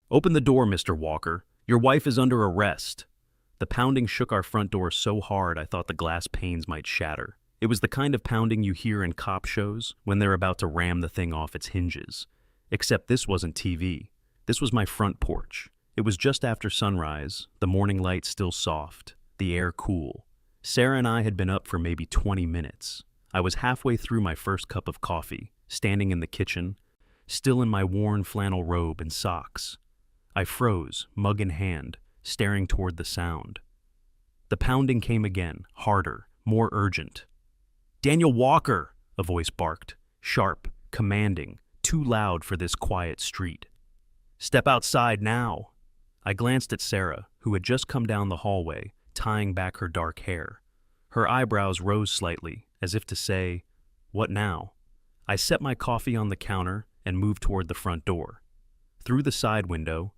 "Open the door, Mr. Walker. Your wife is under arrest." The pounding shook our front door so hard I thought the glass panes might shatter. It was the kind of pounding you hear in cop shows when they're about to ram the thing off its hinges. Except this wasn't TV. This was my front porch. It was just after sunrise, the morning light still soft, the air cool. Sarah and I had been up for maybe 20 minutes. I was halfway through my first cup of coffee, standing in the kitchen, still in my worn flannel robe and socks. I froze, mug in hand, staring toward the sound. The pounding came again, harder, more urgent. "Daniel Walker!" a voice barked, sharp, commanding, too loud for this quiet street. "Step outside now." I glanced at Sarah, who had just come down the hallway, tying back her dark hair. Her eyebrows rose slightly, as if to say, "What now?" I set my coffee on the counter and moved toward the front door. Through the side window,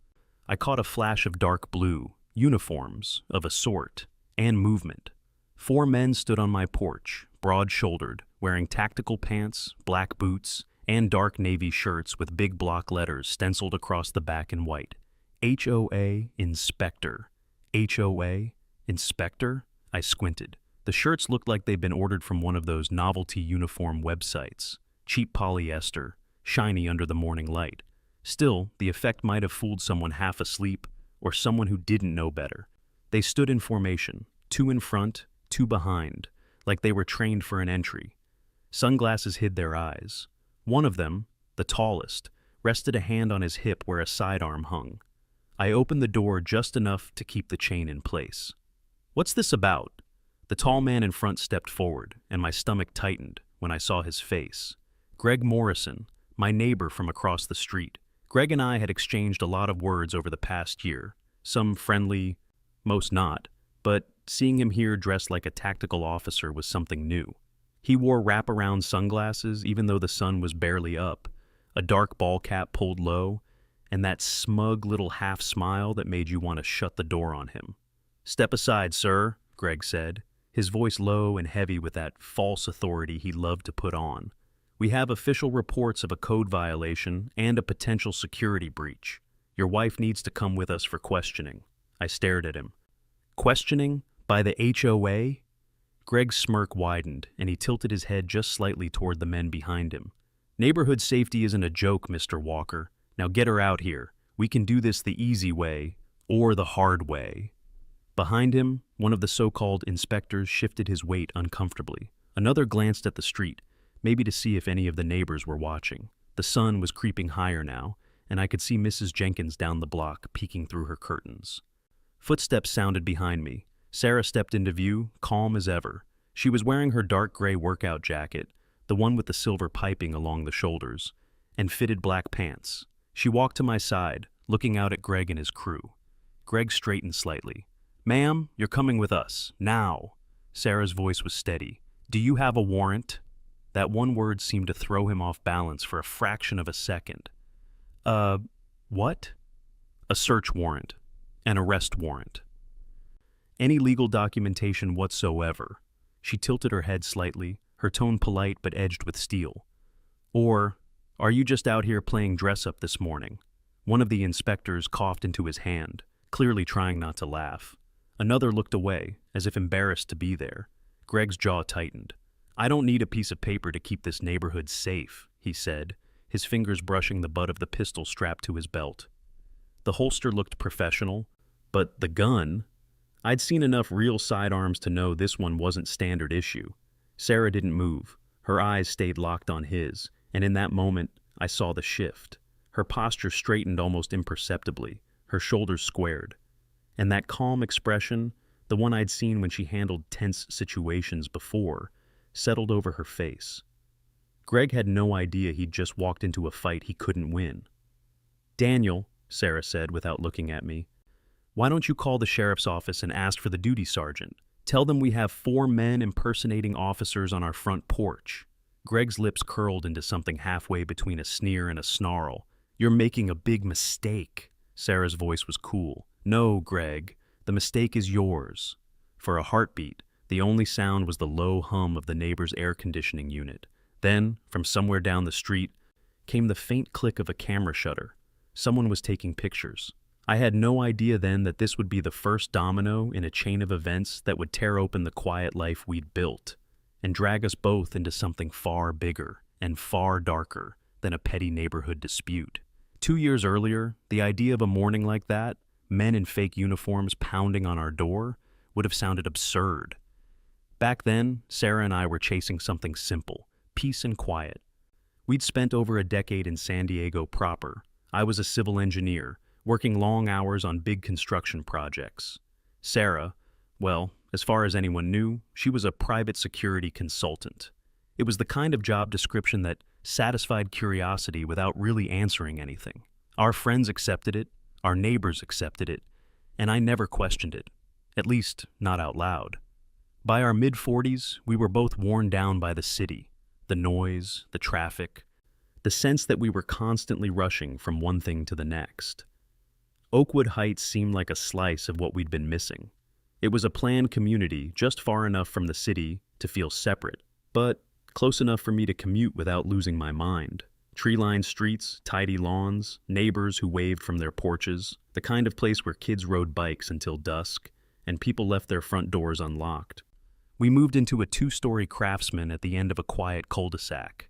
I caught a flash of dark blue, uniforms of a sort, and movement. 4 men stood on my porch, broad-shouldered, wearing tactical pants, black boots, and dark navy shirts with big block letters stenciled across the back in white. HOA Inspector. HOA Inspector? I squinted. The shirts looked like they'd been ordered from one of those novelty uniform websites. Cheap polyester, shiny under the morning light. Still, the effect might have fooled someone half asleep or someone who didn't know better. They stood in formation, 2 in front, 2 behind, like they were trained for an entry. Sunglasses hid their eyes. One of them, the tallest, rested a hand on his hip where a sidearm hung. I opened the door just enough to keep the chain in place. "What's this about?" The tall man in front stepped forward, and my stomach tightened when I saw his face. Greg Morrison, my neighbor from across the street. Greg and I had exchanged a lot of words over the past year, some friendly, most not, but seeing him here dressed like a tactical officer was something new. He wore wraparound sunglasses even though the sun was barely up, a dark ball cap pulled low, and that smug little half smile that made you want to shut the door on him. "Step aside, sir," Greg said, his voice low and heavy with that false authority he loved to put on. "We have official reports of a code violation and a potential security breach. Your wife needs to come with us for questioning." I stared at him. "Questioning? By the HOA?" Greg's smirk widened, and he tilted his head just slightly toward the men behind him. "Neighborhood safety isn't a joke, Mr. Walker. Now get her out here. We can do this the easy way, or the hard way." Behind him, one of the so-called inspectors shifted his weight uncomfortably. Another glanced at the street, maybe to see if any of the neighbors were watching. The sun was creeping higher now, and I could see Mrs. Jenkins down the block peeking through her curtains. Footsteps sounded behind me. Sarah stepped into view, calm as ever. She was wearing her dark gray workout jacket, the one with the silver piping along the shoulders, and fitted black pants. She walked to my side, looking out at Greg and his crew. Greg straightened slightly. "Ma'am, you're coming with us. Now." Sarah's voice was steady. "Do you have a warrant?" That one word seemed to throw him off balance for a fraction of a second. What?" "A search warrant. An arrest warrant. Any legal documentation whatsoever." She tilted her head slightly, her tone polite but edged with steel. "Or, are you just out here playing dress-up this morning?" One of the inspectors coughed into his hand, clearly trying not to laugh. Another looked away, as if embarrassed to be there. Greg's jaw tightened. "I don't need a piece of paper to keep this neighborhood safe," he said, his fingers brushing the butt of the pistol strapped to his belt. The holster looked professional, but the gun... I'd seen enough real sidearms to know this one wasn't standard issue. Sarah didn't move. Her eyes stayed locked on his, and in that moment, I saw the shift. Her posture straightened almost imperceptibly, her shoulders squared. And that calm expression, the one I'd seen when she handled tense situations before, settled over her face. Greg had no idea he'd just walked into a fight he couldn't win. "Daniel," Sarah said without looking at me, "why don't you call the sheriff's office and ask for the duty sergeant? Tell them we have 4 men impersonating officers on our front porch." Greg's lips curled into something halfway between a sneer and a snarl. "You're making a big mistake." Sarah's voice was cool. "No, Greg, the mistake is yours." For a heartbeat, the only sound was the low hum of the neighbor's air conditioning unit. Then, from somewhere down the street, came the faint click of a camera shutter. Someone was taking pictures. I had no idea then that this would be the first domino in a chain of events that would tear open the quiet life we'd built and drag us both into something far bigger and far darker than a petty neighborhood dispute. 2 years earlier, the idea of a morning like that, men in fake uniforms pounding on our door, would have sounded absurd. Back then, Sarah and I were chasing something simple, peace and quiet. We'd spent over a decade in San Diego proper. I was a civil engineer, working long hours on big construction projects. Sarah, well, as far as anyone knew, she was a private security consultant. It was the kind of job description that satisfied curiosity without really answering anything. Our friends accepted it, our neighbors accepted it, and I never questioned it, at least not out loud. By our mid-40s, we were both worn down by the city, the noise, the traffic, the sense that we were constantly rushing from one thing to the next. Oakwood Heights seemed like a slice of what we'd been missing. It was a planned community just far enough from the city to feel separate, but close enough for me to commute without losing my mind. Tree-lined streets, tidy lawns, neighbors who waved from their porches, the kind of place where kids rode bikes until dusk, and people left their front doors unlocked. We moved into a 2-story Craftsman at the end of a quiet cul-de-sac.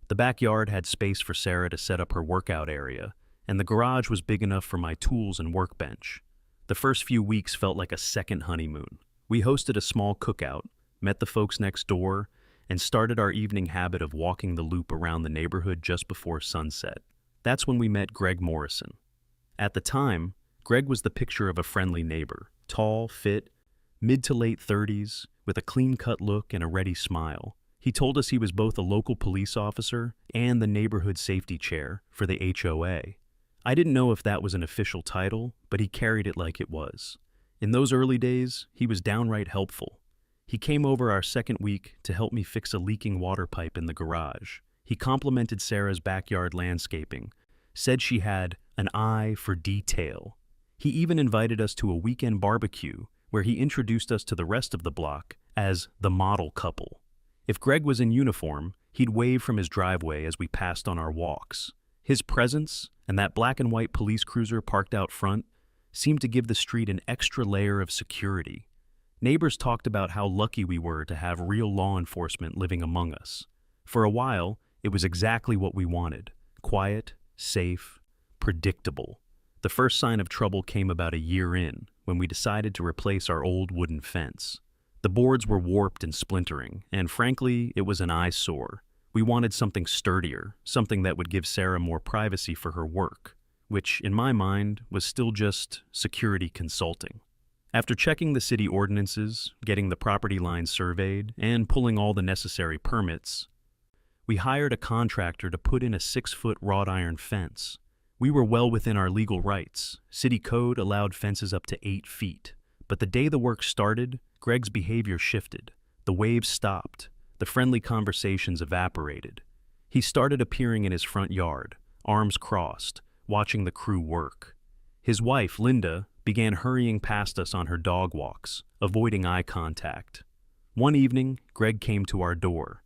The backyard had space for Sarah to set up her workout area, and the garage was big enough for my tools and workbench. The first few weeks felt like a second honeymoon. We hosted a small cookout, met the folks next door, and started our evening habit of walking the loop around the neighborhood just before sunset. That's when we met Greg Morrison. At the time, Greg was the picture of a friendly neighbor, tall, fit, mid to late 30s, with a clean-cut look and a ready smile. He told us he was both a local police officer and the neighborhood safety chair for the HOA. I didn't know if that was an official title, but he carried it like it was. In those early days, he was downright helpful. He came over our second week to help me fix a leaking water pipe in the garage. He complimented Sarah's backyard landscaping, said she had an eye for detail. He even invited us to a weekend barbecue where he introduced us to the rest of the block as the model couple. If Greg was in uniform, he'd wave from his driveway as we passed on our walks. His presence, and that black and white police cruiser parked out front, seemed to give the street an extra layer of security. Neighbors talked about how lucky we were to have real law enforcement living among us. For a while, it was exactly what we wanted: quiet, safe, predictable. The first sign of trouble came about a year in, when we decided to replace our old wooden fence. The boards were warped and splintering, and frankly, it was an eyesore. We wanted something sturdier, something that would give Sarah more privacy for her work, which, in my mind, was still just security consulting. After checking the city ordinances, getting the property lines surveyed, and pulling all the necessary permits, we hired a contractor to put in a 6-foot wrought iron fence. We were well within our legal rights. City code allowed fences up to 8 feet. But the day the work started, Greg's behavior shifted. The waves stopped. The friendly conversations evaporated. He started appearing in his front yard, arms crossed, watching the crew work. His wife, Linda, began hurrying past us on her dog walks, avoiding eye contact. One evening, Greg came to our door.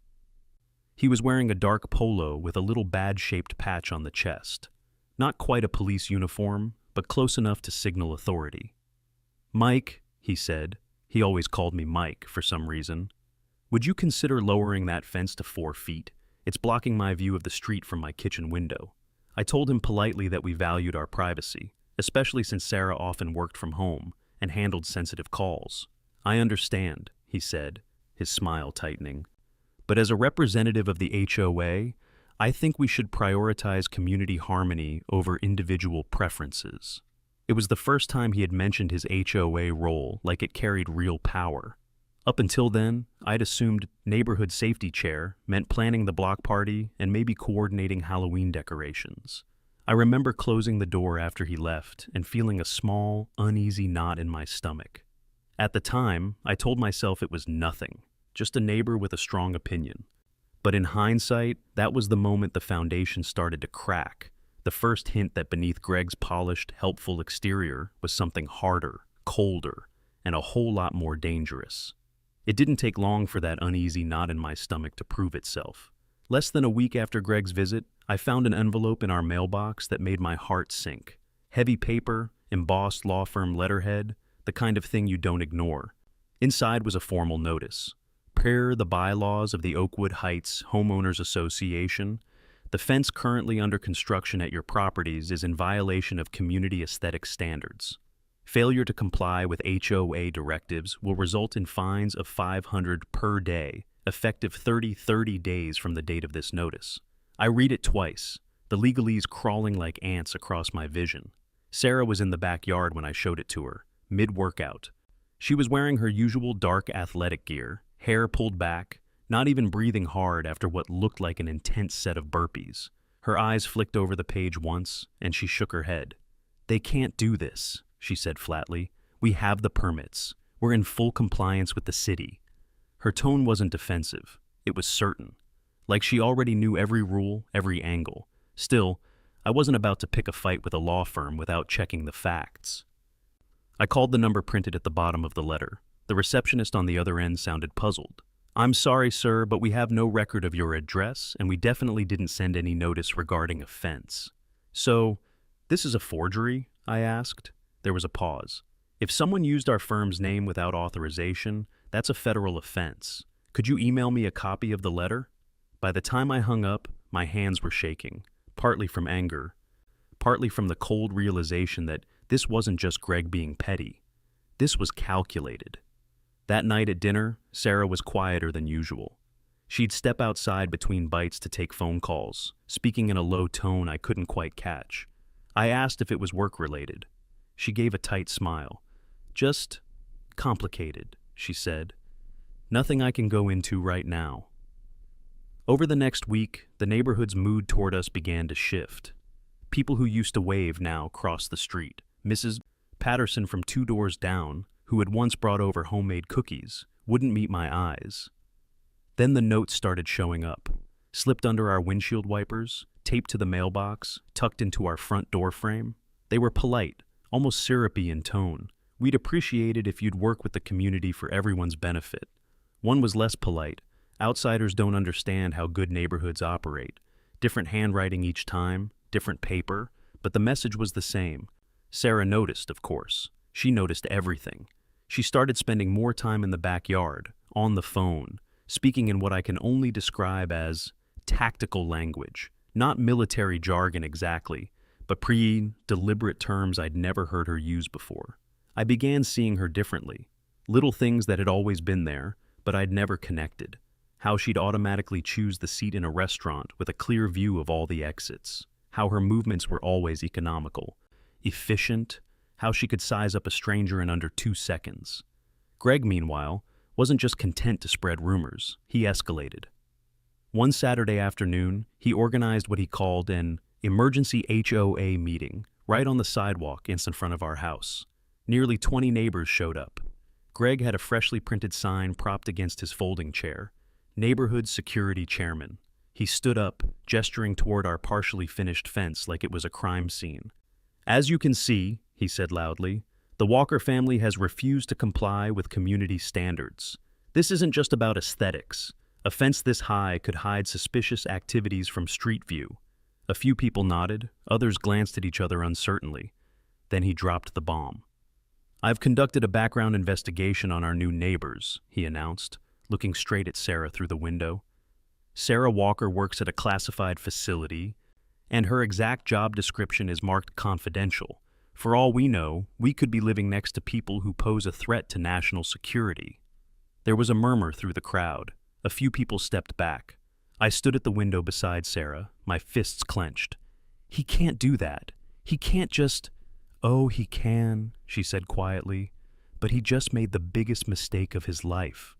He was wearing a dark polo with a little badge-shaped patch on the chest. Not quite a police uniform, but close enough to signal authority. "Mike," he said, he always called me Mike for some reason, "would you consider lowering that fence to 4 feet? It's blocking my view of the street from my kitchen window." I told him politely that we valued our privacy, especially since Sarah often worked from home and handled sensitive calls. "I understand," he said, his smile tightening. "But as a representative of the HOA, I think we should prioritize community harmony over individual preferences." It was the first time he had mentioned his HOA role like it carried real power. Up until then, I'd assumed neighborhood safety chair meant planning the block party and maybe coordinating Halloween decorations. I remember closing the door after he left and feeling a small, uneasy knot in my stomach. At the time, I told myself it was nothing, just a neighbor with a strong opinion. But in hindsight, that was the moment the foundation started to crack, the first hint that beneath Greg's polished, helpful exterior was something harder, colder, and a whole lot more dangerous. It didn't take long for that uneasy knot in my stomach to prove itself. Less than a week after Greg's visit, I found an envelope in our mailbox that made my heart sink. Heavy paper, embossed law firm letterhead, the kind of thing you don't ignore. Inside was a formal notice. Per the bylaws of the Oakwood Heights Homeowners Association, the fence currently under construction at your properties is in violation of community aesthetic standards. Failure to comply with HOA directives will result in fines of $500 per day, effective 30 days from the date of this notice. I read it twice, the legalese crawling like ants across my vision. Sarah was in the backyard when I showed it to her, mid-workout. She was wearing her usual dark athletic gear, hair pulled back, not even breathing hard after what looked like an intense set of burpees. Her eyes flicked over the page once, and she shook her head. "They can't do this," she said flatly. "We have the permits. We're in full compliance with the city." Her tone wasn't defensive. It was certain. Like she already knew every rule, every angle. Still, I wasn't about to pick a fight with a law firm without checking the facts. I called the number printed at the bottom of the letter. The receptionist on the other end sounded puzzled. "I'm sorry, sir, but we have no record of your address, and we definitely didn't send any notice regarding a fence." "So, this is a forgery?" I asked. There was a pause. "If someone used our firm's name without authorization, that's a federal offense. Could you email me a copy of the letter?" By the time I hung up, my hands were shaking, partly from anger, partly from the cold realization that this wasn't just Greg being petty. This was calculated. That night at dinner, Sarah was quieter than usual. She'd step outside between bites to take phone calls, speaking in a low tone I couldn't quite catch. I asked if it was work-related. She gave a tight smile. "Just complicated," she said. "Nothing I can go into right now." Over the next week, the neighborhood's mood toward us began to shift. People who used to wave now crossed the street. Mrs. Patterson from 2 doors down, who had once brought over homemade cookies, wouldn't meet my eyes. Then the notes started showing up, slipped under our windshield wipers, taped to the mailbox, tucked into our front door frame. They were polite, almost syrupy in tone. "We'd appreciate it if you'd work with the community for everyone's benefit." One was less polite. "Outsiders don't understand how good neighborhoods operate. Different handwriting each time, different paper, but the message was the same." Sarah noticed, of course. She noticed everything. She started spending more time in the backyard, on the phone, speaking in what I can only describe as tactical language. Not military jargon exactly, but deliberate terms I'd never heard her use before. I began seeing her differently. Little things that had always been there, but I'd never connected. How she'd automatically choose the seat in a restaurant with a clear view of all the exits. How her movements were always economical. Efficient. How she could size up a stranger in under 2 seconds. Greg, meanwhile, wasn't just content to spread rumors. He escalated. One Saturday afternoon, he organized what he called an emergency HOA meeting right on the sidewalk in front of our house. Nearly 20 neighbors showed up. Greg had a freshly printed sign propped against his folding chair. "Neighborhood Security Chairman." He stood up, gesturing toward our partially finished fence like it was a crime scene. "As you can see," he said loudly, "the Walker family has refused to comply with community standards. This isn't just about aesthetics. A fence this high could hide suspicious activities from street view." A few people nodded, others glanced at each other uncertainly. Then he dropped the bomb. "I've conducted a background investigation on our new neighbors," he announced, looking straight at Sarah through the window. "Sarah Walker works at a classified facility, and her exact job description is marked confidential. For all we know, we could be living next to people who pose a threat to national security." There was a murmur through the crowd. A few people stepped back. I stood at the window beside Sarah, my fists clenched. "He can't do that. He can't just—" "Oh, he can," she said quietly, "but he just made the biggest mistake of his life."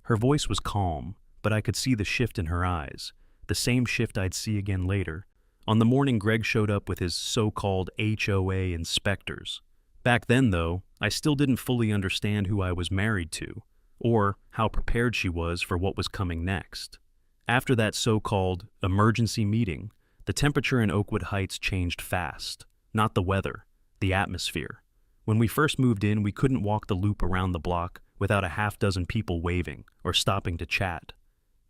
Her voice was calm, but I could see the shift in her eyes, the same shift I'd see again later, on the morning Greg showed up with his so-called HOA inspectors. Back then, though, I still didn't fully understand who I was married to, or how prepared she was for what was coming next. After that so-called emergency meeting, the temperature in Oakwood Heights changed fast. Not the weather, the atmosphere. When we first moved in, we couldn't walk the loop around the block without a half-dozen people waving or stopping to chat.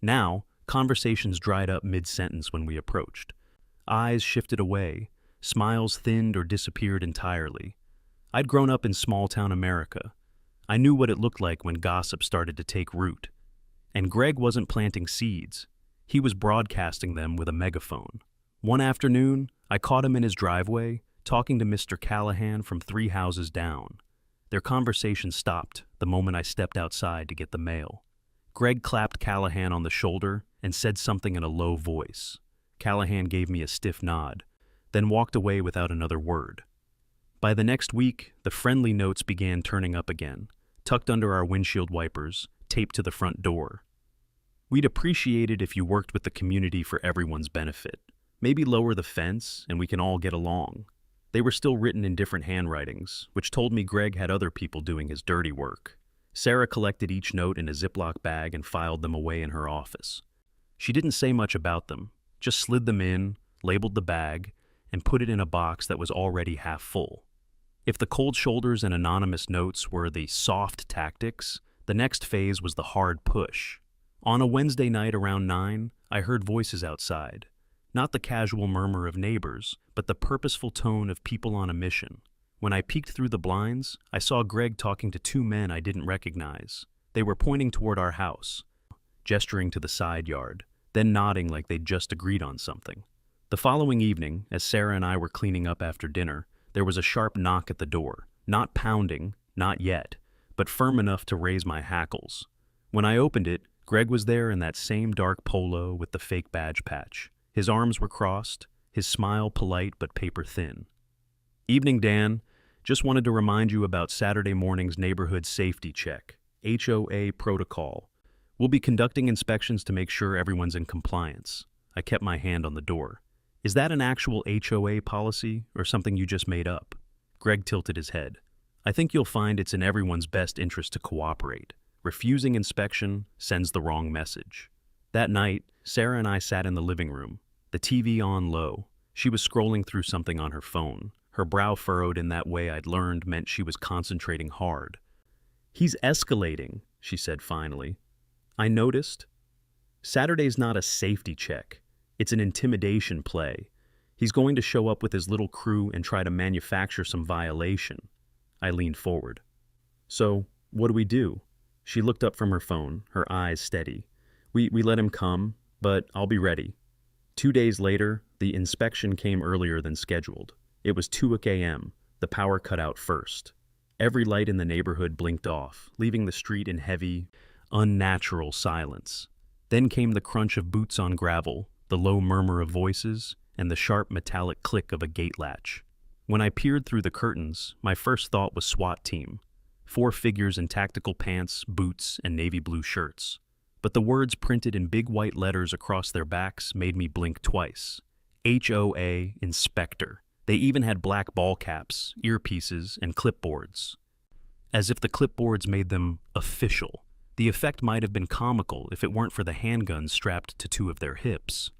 Now, conversations dried up mid-sentence when we approached. Eyes shifted away, smiles thinned or disappeared entirely. I'd grown up in small-town America. I knew what it looked like when gossip started to take root. And Greg wasn't planting seeds. He was broadcasting them with a megaphone. One afternoon, I caught him in his driveway, talking to Mr. Callahan from 3 houses down. Their conversation stopped the moment I stepped outside to get the mail. Greg clapped Callahan on the shoulder and said something in a low voice. Callahan gave me a stiff nod, then walked away without another word. By the next week, the friendly notes began turning up again, tucked under our windshield wipers, taped to the front door. We'd appreciate it if you worked with the community for everyone's benefit. Maybe lower the fence and we can all get along. They were still written in different handwritings, which told me Greg had other people doing his dirty work. Sarah collected each note in a Ziploc bag and filed them away in her office. She didn't say much about them, just slid them in, labeled the bag, and put it in a box that was already half full. If the cold shoulders and anonymous notes were the soft tactics, the next phase was the hard push. On a Wednesday night around 9, I heard voices outside. Not the casual murmur of neighbors, but the purposeful tone of people on a mission. When I peeked through the blinds, I saw Greg talking to 2 men I didn't recognize. They were pointing toward our house, gesturing to the side yard, then nodding like they'd just agreed on something. The following evening, as Sarah and I were cleaning up after dinner, there was a sharp knock at the door. Not pounding, not yet, but firm enough to raise my hackles. When I opened it, Greg was there in that same dark polo with the fake badge patch. His arms were crossed, his smile polite but paper thin. "Evening, Dan. Just wanted to remind you about Saturday morning's neighborhood safety check, HOA protocol. We'll be conducting inspections to make sure everyone's in compliance." I kept my hand on the door. "Is that an actual HOA policy or something you just made up?" Greg tilted his head. "I think you'll find it's in everyone's best interest to cooperate. Refusing inspection sends the wrong message." That night, Sarah and I sat in the living room, the TV on low. She was scrolling through something on her phone. Her brow furrowed in that way I'd learned meant she was concentrating hard. "He's escalating," she said finally. "I noticed. Saturday's not a safety check. It's an intimidation play. He's going to show up with his little crew and try to manufacture some violation." I leaned forward. "So, what do we do?" She looked up from her phone, her eyes steady. We let him come, but I'll be ready." 2 days later, the inspection came earlier than scheduled. It was 2 a.m., the power cut out first. Every light in the neighborhood blinked off, leaving the street in heavy, unnatural silence. Then came the crunch of boots on gravel, the low murmur of voices, and the sharp metallic click of a gate latch. When I peered through the curtains, my first thought was SWAT team. 4 figures in tactical pants, boots, and navy blue shirts. But the words printed in big white letters across their backs made me blink twice. HOA Inspector. They even had black ball caps, earpieces, and clipboards. As if the clipboards made them official. The effect might have been comical if it weren't for the handguns strapped to 2 of their hips,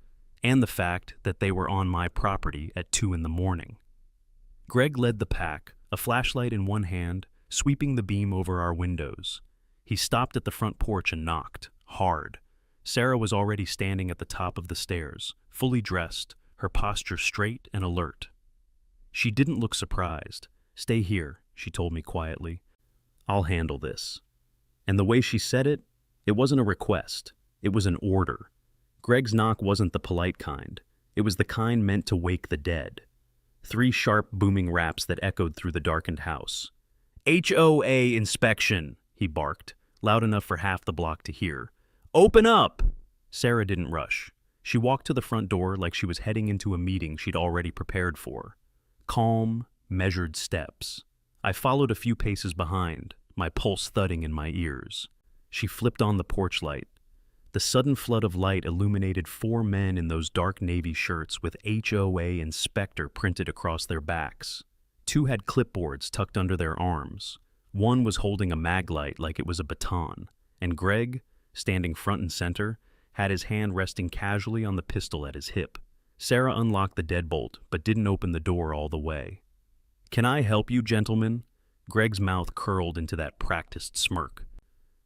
and the fact that they were on my property at 2 in the morning. Greg led the pack, a flashlight in one hand, sweeping the beam over our windows. He stopped at the front porch and knocked, hard. Sarah was already standing at the top of the stairs, fully dressed, her posture straight and alert. She didn't look surprised. "Stay here," she told me quietly. "I'll handle this." And the way she said it, it wasn't a request. It was an order. Greg's knock wasn't the polite kind. It was the kind meant to wake the dead. 3 sharp, booming raps that echoed through the darkened house. "HOA inspection," he barked, loud enough for half the block to hear. "Open up!" Sarah didn't rush. She walked to the front door like she was heading into a meeting she'd already prepared for. Calm, measured steps. I followed a few paces behind, my pulse thudding in my ears. She flipped on the porch light. The sudden flood of light illuminated 4 men in those dark navy shirts with HOA Inspector printed across their backs. 2 had clipboards tucked under their arms. 1 was holding a mag light like it was a baton, and Greg, standing front and center, had his hand resting casually on the pistol at his hip. Sarah unlocked the deadbolt, but didn't open the door all the way. "Can I help you, gentlemen?" Greg's mouth curled into that practiced smirk.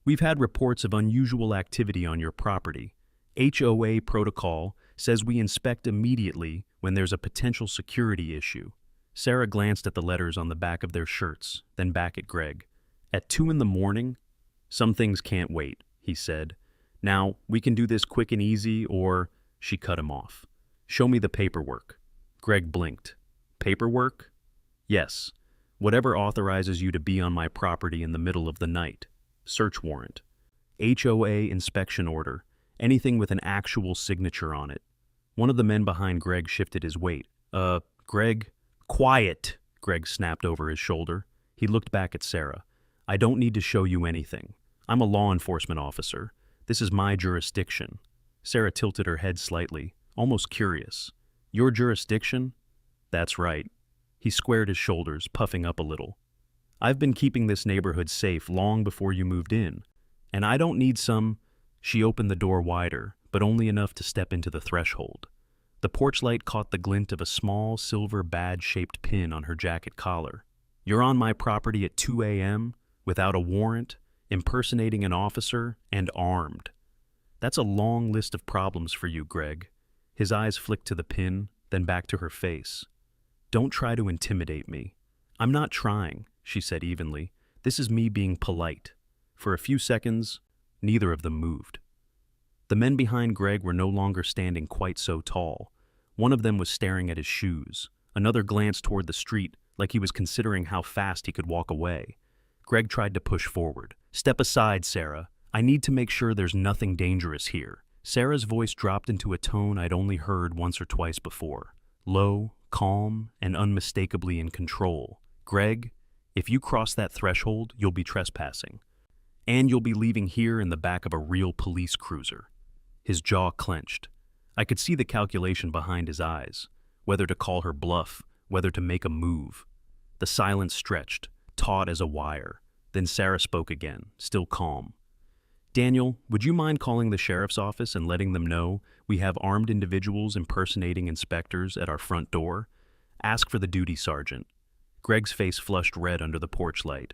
"We've had reports of unusual activity on your property. HOA protocol says we inspect immediately when there's a potential security issue. Sarah glanced at the letters on the back of their shirts, then back at Greg. At 2 in the morning? Some things can't wait, he said. Now, we can do this quick and easy, or... She cut him off. Show me the paperwork. Greg blinked. Paperwork? Yes. Whatever authorizes you to be on my property in the middle of the night. Search warrant. HOA inspection order. Anything with an actual signature on it. One of the men behind Greg shifted his weight. Greg? Quiet, Greg snapped over his shoulder. He looked back at Sarah. I don't need to show you anything. I'm a law enforcement officer. This is my jurisdiction. Sarah tilted her head slightly, almost curious. Your jurisdiction? That's right. He squared his shoulders, puffing up a little. I've been keeping this neighborhood safe long before you moved in. And I don't need some... She opened the door wider, but only enough to step into the threshold. The porch light caught the glint of a small, silver badge-shaped pin on her jacket collar. You're on my property at 2 a.m., without a warrant, impersonating an officer, and armed. That's a long list of problems for you, Greg. His eyes flicked to the pin, then back to her face. Don't try to intimidate me. I'm not trying, she said evenly. This is me being polite. For a few seconds, neither of them moved. The men behind Greg were no longer standing quite so tall. One of them was staring at his shoes. Another glanced toward the street, like he was considering how fast he could walk away. Greg tried to push forward. Step aside, Sarah. I need to make sure there's nothing dangerous here. Sarah's voice dropped into a tone I'd only heard once or twice before. Low, calm, and unmistakably in control. Greg, if you cross that threshold, you'll be trespassing. And you'll be leaving here in the back of a real police cruiser. His jaw clenched. I could see the calculation behind his eyes, whether to call her bluff, whether to make a move. The silence stretched, taut as a wire. Then Sarah spoke again, still calm. Daniel, would you mind calling the sheriff's office and letting them know we have armed individuals impersonating inspectors at our front door? Ask for the duty sergeant. Greg's face flushed red under the porch light.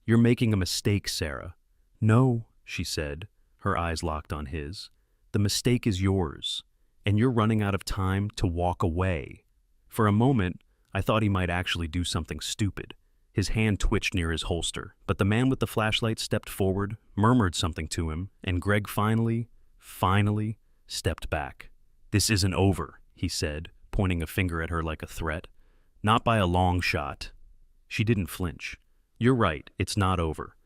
You're making a mistake, Sarah. No, she said, her eyes locked on his. The mistake is yours, and you're running out of time to walk away. For a moment, I thought he might actually do something stupid. His hand twitched near his holster, but the man with the flashlight stepped forward, murmured something to him, and Greg finally stepped back. This isn't over, he said, pointing a finger at her like a threat. Not by a long shot. She didn't flinch. You're right, it's not over.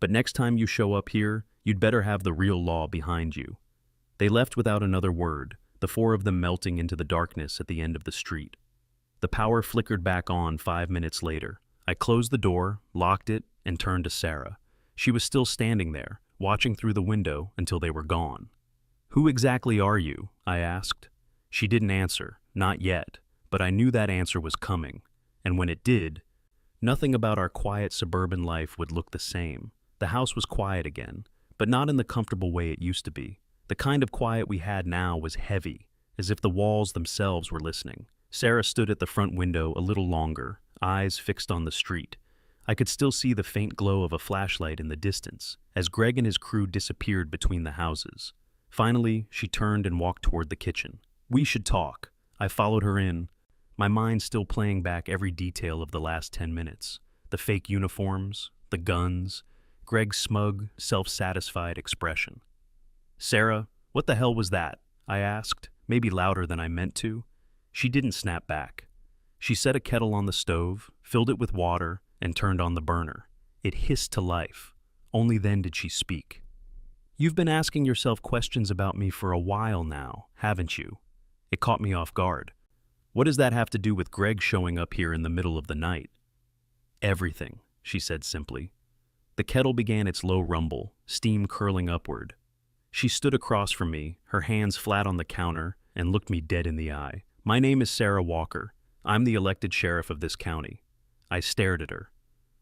But next time you show up here, you'd better have the real law behind you. They left without another word, the four of them melting into the darkness at the end of the street. The power flickered back on 5 minutes later. I closed the door, locked it, and turned to Sarah. She was still standing there, watching through the window until they were gone. Who exactly are you? I asked. She didn't answer, not yet, but I knew that answer was coming, and when it did, nothing about our quiet suburban life would look the same. The house was quiet again, but not in the comfortable way it used to be. The kind of quiet we had now was heavy, as if the walls themselves were listening. Sarah stood at the front window a little longer, eyes fixed on the street. I could still see the faint glow of a flashlight in the distance, as Greg and his crew disappeared between the houses. Finally, she turned and walked toward the kitchen. We should talk. I followed her in, my mind still playing back every detail of the last 10 minutes. The fake uniforms, the guns, Greg's smug, self-satisfied expression. Sarah, what the hell was that? I asked, maybe louder than I meant to. She didn't snap back. She set a kettle on the stove, filled it with water, and turned on the burner. It hissed to life. Only then did she speak. You've been asking yourself questions about me for a while now, haven't you? It caught me off guard. What does that have to do with Greg showing up here in the middle of the night? Everything, she said simply. The kettle began its low rumble, steam curling upward. She stood across from me, her hands flat on the counter, and looked me dead in the eye. My name is Sarah Walker. I'm the elected sheriff of this county. I stared at her.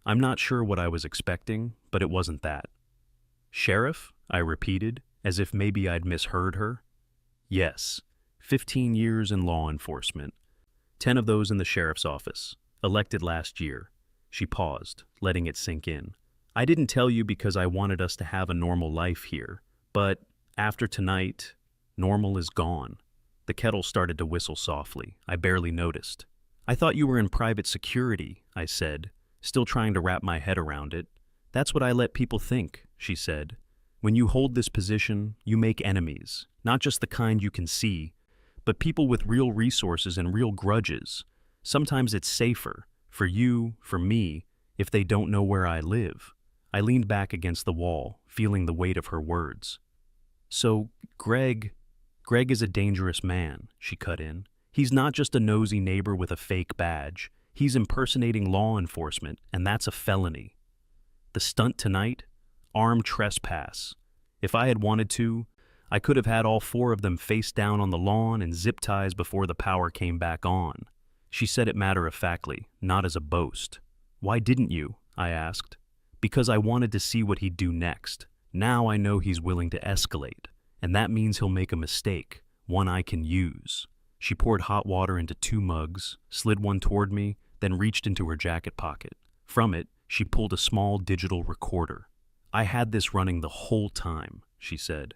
I'm not sure what I was expecting, but it wasn't that. Sheriff? I repeated, as if maybe I'd misheard her. Yes, 15 years in law enforcement. 10 of those in the sheriff's office. Elected last year. She paused, letting it sink in. I didn't tell you because I wanted us to have a normal life here, but after tonight, normal is gone. The kettle started to whistle softly. I barely noticed. I thought you were in private security, I said, still trying to wrap my head around it. That's what I let people think, she said. When you hold this position, you make enemies, not just the kind you can see, but people with real resources and real grudges. Sometimes it's safer, for you, for me, if they don't know where I live. I leaned back against the wall, feeling the weight of her words. So, Greg is a dangerous man, she cut in. He's not just a nosy neighbor with a fake badge. He's impersonating law enforcement, and that's a felony. The stunt tonight? Armed trespass. If I had wanted to, I could have had all four of them face down on the lawn and zip ties before the power came back on. She said it matter-of-factly, not as a boast. Why didn't you? I asked. Because I wanted to see what he'd do next. Now I know he's willing to escalate, and that means he'll make a mistake, one I can use. She poured hot water into 2 mugs, slid one toward me, then reached into her jacket pocket. From it, she pulled a small digital recorder. I had this running the whole time, she said.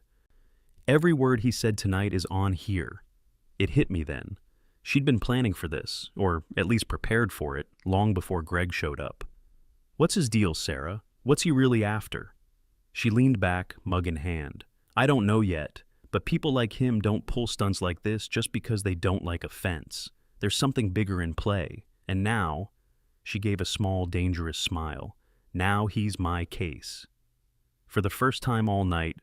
Every word he said tonight is on here. It hit me then. She'd been planning for this, or at least prepared for it, long before Greg showed up. What's his deal, Sarah? What's he really after? She leaned back, mug in hand. I don't know yet, but people like him don't pull stunts like this just because they don't like offense. There's something bigger in play, and now, she gave a small, dangerous smile, now he's my case. For the first time all night,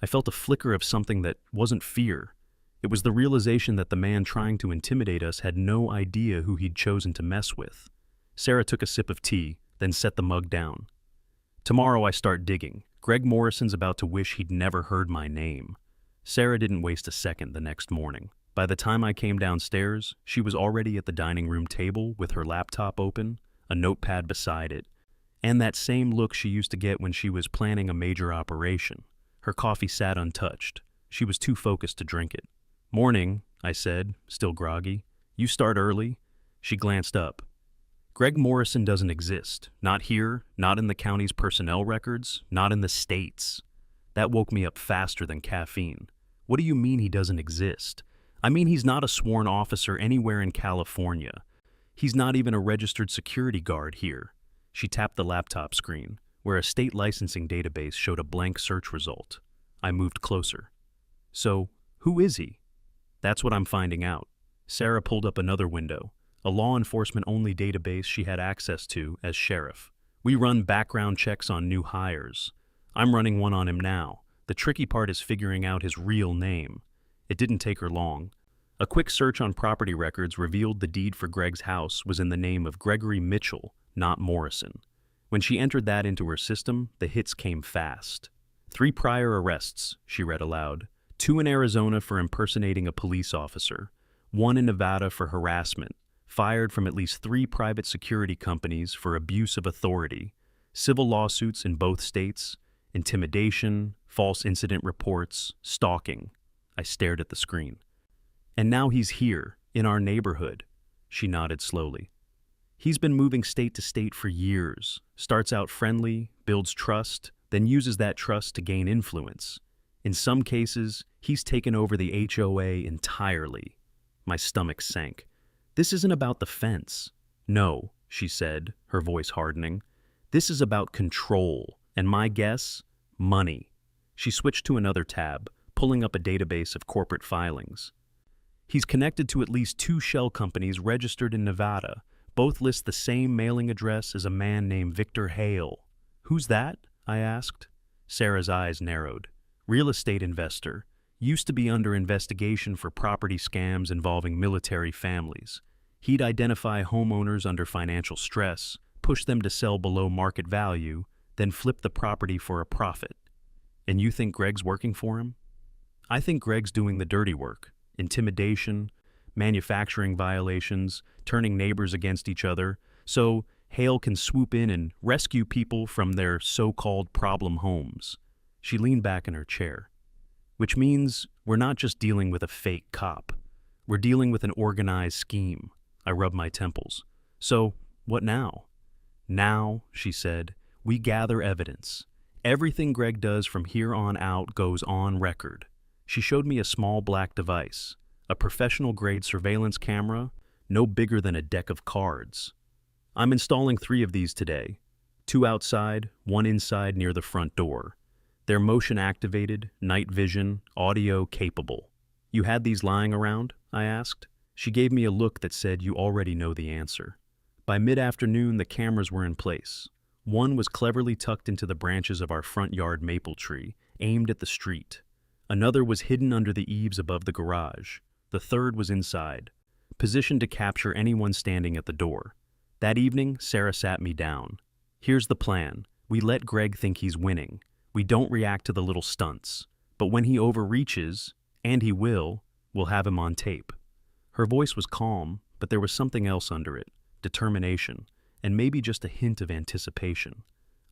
I felt a flicker of something that wasn't fear. It was the realization that the man trying to intimidate us had no idea who he'd chosen to mess with. Sarah took a sip of tea, then set the mug down. Tomorrow I start digging. Greg Morrison's about to wish he'd never heard my name. Sarah didn't waste a second the next morning. By the time I came downstairs, she was already at the dining room table with her laptop open, a notepad beside it, and that same look she used to get when she was planning a major operation. Her coffee sat untouched. She was too focused to drink it. Morning, I said, still groggy. You start early? She glanced up. Greg Morrison doesn't exist. Not here, not in the county's personnel records, not in the states. That woke me up faster than caffeine. What do you mean he doesn't exist? I mean he's not a sworn officer anywhere in California. He's not even a registered security guard here. She tapped the laptop screen, where a state licensing database showed a blank search result. I moved closer. So, who is he? That's what I'm finding out. Sarah pulled up another window, a law enforcement-only database she had access to as sheriff. We run background checks on new hires. I'm running one on him now. The tricky part is figuring out his real name. It didn't take her long. A quick search on property records revealed the deed for Greg's house was in the name of Gregory Mitchell, not Morrison. When she entered that into her system, the hits came fast. 3 prior arrests, she read aloud. 2 in Arizona for impersonating a police officer. 1 in Nevada for harassment. Fired from at least 3 private security companies for abuse of authority. Civil lawsuits in both states. Intimidation, false incident reports, stalking. I stared at the screen. And now he's here, in our neighborhood. She nodded slowly. He's been moving state to state for years. Starts out friendly, builds trust, then uses that trust to gain influence. In some cases, he's taken over the HOA entirely. My stomach sank. This isn't about the fence. No, she said, her voice hardening. This is about control, and my guess, money. She switched to another tab, pulling up a database of corporate filings. He's connected to at least 2 shell companies registered in Nevada. Both list the same mailing address as a man named Victor Hale. Who's that? I asked. Sarah's eyes narrowed. Real estate investor. Used to be under investigation for property scams involving military families. He'd identify homeowners under financial stress, push them to sell below market value, then flip the property for a profit. And you think Greg's working for him? I think Greg's doing the dirty work. Intimidation, manufacturing violations, turning neighbors against each other, so Hale can swoop in and rescue people from their so-called problem homes. She leaned back in her chair. Which means we're not just dealing with a fake cop. We're dealing with an organized scheme. I rubbed my temples. So, what now? Now, she said, we gather evidence. Everything Greg does from here on out goes on record. She showed me a small black device, a professional-grade surveillance camera, no bigger than a deck of cards. I'm installing 3 of these today, 2 outside, 1 inside near the front door. They're motion-activated, night vision, audio-capable. You had these lying around? I asked. She gave me a look that said you already know the answer. By mid-afternoon, the cameras were in place. One was cleverly tucked into the branches of our front yard maple tree, aimed at the street. Another was hidden under the eaves above the garage. The third was inside, positioned to capture anyone standing at the door. That evening, Sarah sat me down. Here's the plan. We let Greg think he's winning. We don't react to the little stunts. But when he overreaches, and he will, we'll have him on tape. Her voice was calm, but there was something else under it, determination, and maybe just a hint of anticipation.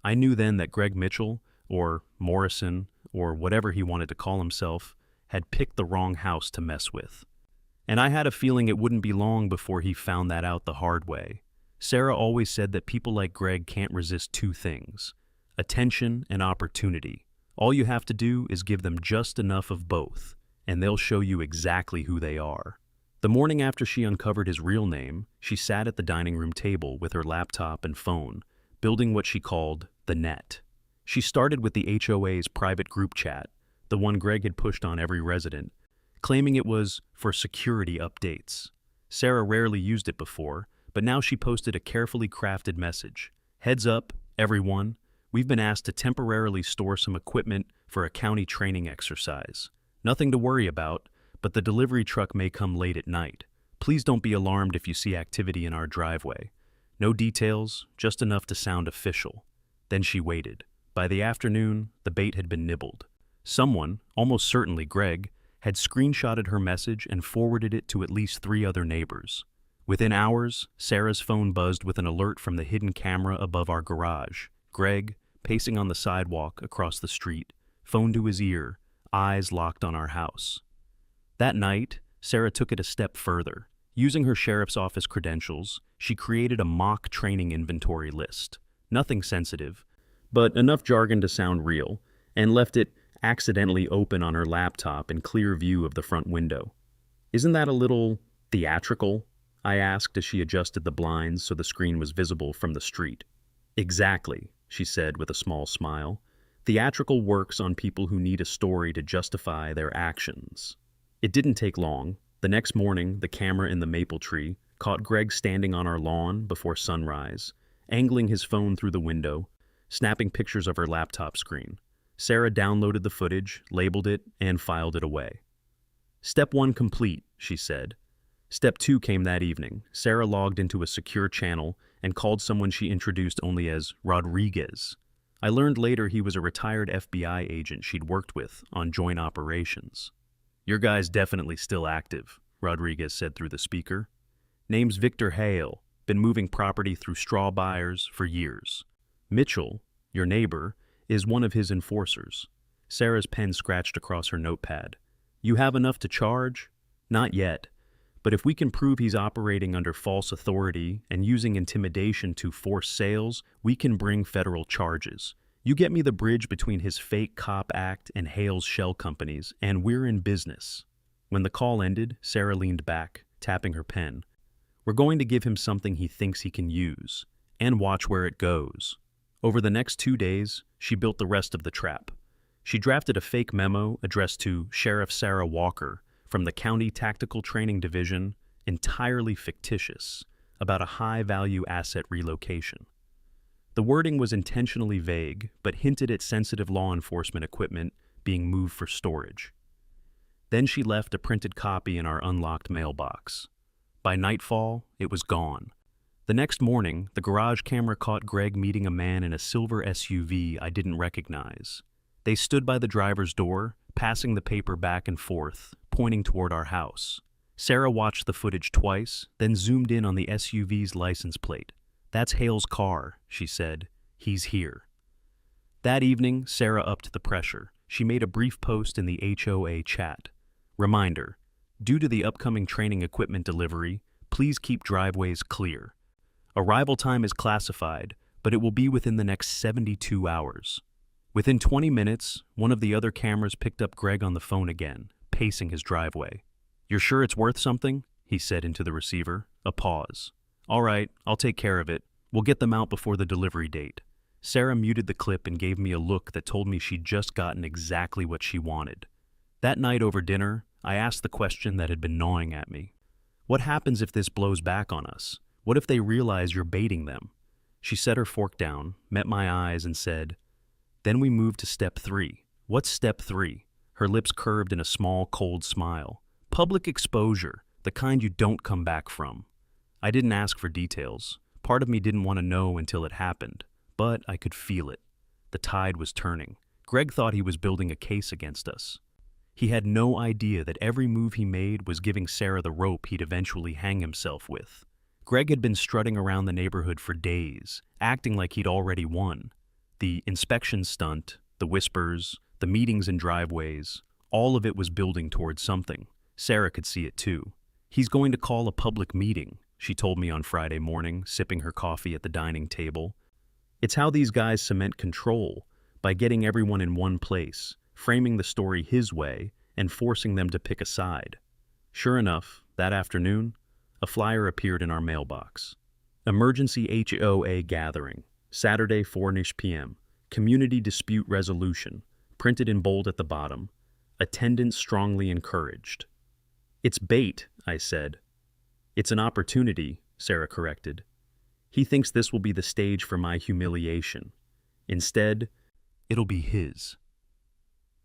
I knew then that Greg Mitchell, or Morrison, or whatever he wanted to call himself, had picked the wrong house to mess with. And I had a feeling it wouldn't be long before he found that out the hard way. Sarah always said that people like Greg can't resist 2 things: attention and opportunity. All you have to do is give them just enough of both, and they'll show you exactly who they are. The morning after she uncovered his real name, she sat at the dining room table with her laptop and phone, building what she called the net. She started with the HOA's private group chat, the one Greg had pushed on every resident, claiming it was for security updates. Sarah rarely used it before, but now she posted a carefully crafted message. Heads up, everyone, we've been asked to temporarily store some equipment for a county training exercise. Nothing to worry about, but the delivery truck may come late at night. Please don't be alarmed if you see activity in our driveway. No details, just enough to sound official. Then she waited. By the afternoon, the bait had been nibbled. Someone, almost certainly Greg, had screenshotted her message and forwarded it to at least 3 other neighbors. Within hours, Sarah's phone buzzed with an alert from the hidden camera above our garage. Greg, pacing on the sidewalk across the street, phone to his ear, eyes locked on our house. That night, Sarah took it a step further. Using her sheriff's office credentials, she created a mock training inventory list. Nothing sensitive, but enough jargon to sound real, and left it accidentally open on her laptop in clear view of the front window. Isn't that a little theatrical? I asked as she adjusted the blinds so the screen was visible from the street. Exactly, she said with a small smile. Theatrical works on people who need a story to justify their actions. It didn't take long. The next morning, the camera in the maple tree caught Greg standing on our lawn before sunrise, angling his phone through the window, snapping pictures of her laptop screen. Sarah downloaded the footage, labeled it, and filed it away. Step 1 complete, she said. Step 2 came that evening. Sarah logged into a secure channel and called someone she introduced only as Rodriguez. I learned later he was a retired FBI agent she'd worked with on joint operations. Your guy's definitely still active, Rodriguez said through the speaker. Name's Victor Hale, been moving property through straw buyers for years. Mitchell, your neighbor, is one of his enforcers. Sarah's pen scratched across her notepad. You have enough to charge? Not yet. But if we can prove he's operating under false authority and using intimidation to force sales, we can bring federal charges. You get me the bridge between his fake cop act and Hale's shell companies, and we're in business. When the call ended, Sarah leaned back, tapping her pen. We're going to give him something he thinks he can use, and watch where it goes. Over the next 2 days, she built the rest of the trap. She drafted a fake memo addressed to Sheriff Sarah Walker from the County Tactical Training Division, entirely fictitious, about a high-value asset relocation. The wording was intentionally vague, but hinted at sensitive law enforcement equipment being moved for storage. Then she left a printed copy in our unlocked mailbox. By nightfall, it was gone. The next morning, the garage camera caught Greg meeting a man in a silver SUV I didn't recognize. They stood by the driver's door, passing the paper back and forth, pointing toward our house. Sarah watched the footage twice, then zoomed in on the SUV's license plate. That's Hale's car, she said. He's here. That evening, Sarah upped the pressure. She made a brief post in the HOA chat. Reminder, due to the upcoming training equipment delivery, please keep driveways clear. Arrival time is classified, but it will be within the next 72 hours. Within 20 minutes, one of the other cameras picked up Greg on the phone again, pacing his driveway. "You're sure it's worth something?" he said into the receiver. A pause. "All right, I'll take care of it. We'll get them out before the delivery date." Sarah muted the clip and gave me a look that told me she'd just gotten exactly what she wanted. That night over dinner, I asked the question that had been gnawing at me. What happens if this blows back on us? What if they realize you're baiting them? She set her fork down, met my eyes, and said, "Then we move to step 3. What's step 3? Her lips curved in a small, cold smile. "Public exposure, the kind you don't come back from." I didn't ask for details. Part of me didn't want to know until it happened, but I could feel it. The tide was turning. Greg thought he was building a case against us. He had no idea that every move he made was giving Sarah the rope he'd eventually hang himself with. Greg had been strutting around the neighborhood for days, acting like he'd already won. The inspection stunt, the whispers, the meetings in driveways, all of it was building towards something. Sarah could see it too. "He's going to call a public meeting," she told me on Friday morning, sipping her coffee at the dining table. "It's how these guys cement control, by getting everyone in one place, framing the story his way, and forcing them to pick a side." Sure enough, that afternoon, a flyer appeared in our mailbox. "Emergency HOA gathering, Saturday 4-ish p.m. Community dispute resolution," printed in bold at the bottom. "Attendance strongly encouraged." "It's bait," I said. "It's an opportunity," Sarah corrected. "He thinks this will be the stage for my humiliation. Instead, it'll be his."